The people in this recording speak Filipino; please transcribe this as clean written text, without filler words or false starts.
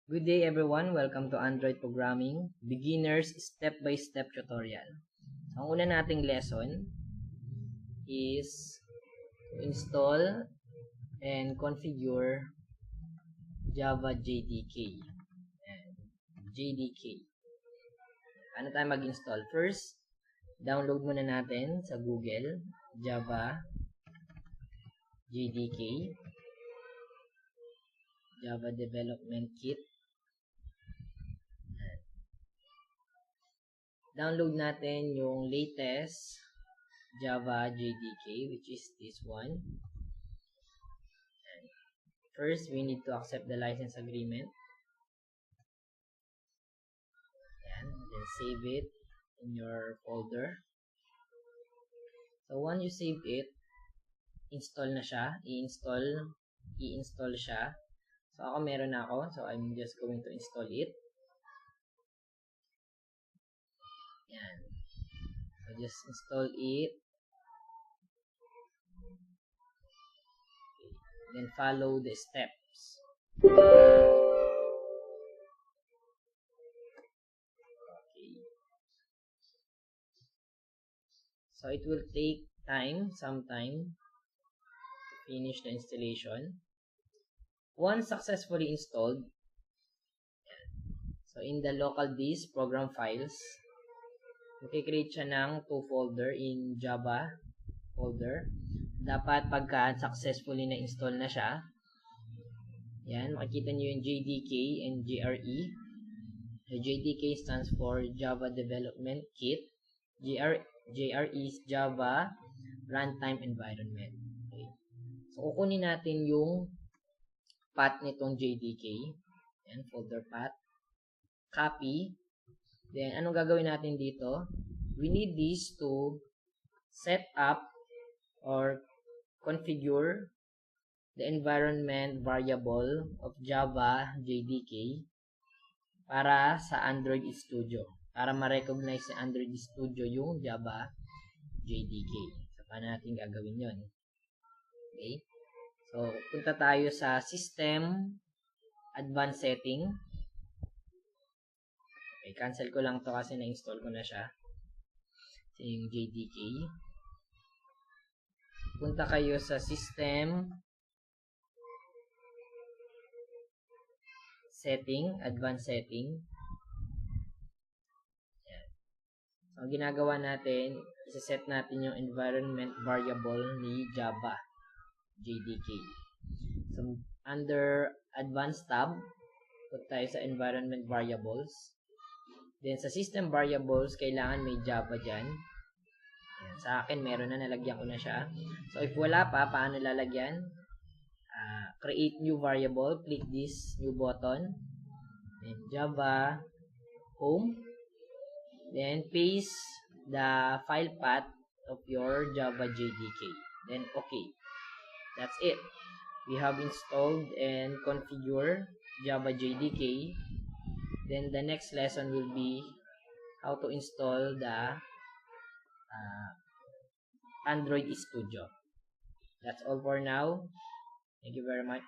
Good day everyone, welcome to Android Programming Beginners Step-by-Step Tutorial. So, ang una nating lesson is to install and configure Java JDK. JDK. Ano tayo mag-install? First, download muna natin sa Google Java JDK, Java Development Kit. Download natin yung latest Java JDK, which is this one. And first, we need to accept the license agreement. And then save it in your folder. So once you save it, install na siya. I-install siya. So ako meron na ako. So I'm just going to install it. Yan. So just install it. Okay. Then follow the steps. Okay. So it will take some time to finish the installation. Once successfully installed, so in the local disk program files, makikreate siya ng 2 folder in Java folder. Dapat pagka successfully na-install na siya, yan, makikita nyo yung JDK and JRE. The JDK stands for Java Development Kit. JRE is Java Runtime Environment. Okay. So, kukunin natin yung path nitong JDK. Yan, folder path. Copy. Then, anong gagawin natin dito? We need this to set up or configure the environment variable of Java JDK para sa Android Studio. Para ma-recognize sa Android Studio yung Java JDK. So, paano natin gagawin yon? Okay. So, punta tayo sa System, Advanced Setting. Okay, cancel ko lang to kasi na-install ko na siya. So, yung JDK. Punta kayo sa System, Setting, Advanced Setting. Yan. So, ang ginagawa natin, isa-set natin yung environment variable ni Java JDK. So, under Advanced tab, punta tayo sa Environment Variables. Then, sa System Variables, kailangan may Java dyan. Ayan, sa akin, meron na, nalagyan ko na siya. So, if wala pa, paano lalagyan? Create New Variable. Click this New button. Then, Java Home. Then, paste the file path of your Java JDK. Then, okay. That's it. We have installed and configured Java JDK. Then the next lesson will be how to install the Android Studio. That's all for now. Thank you very much.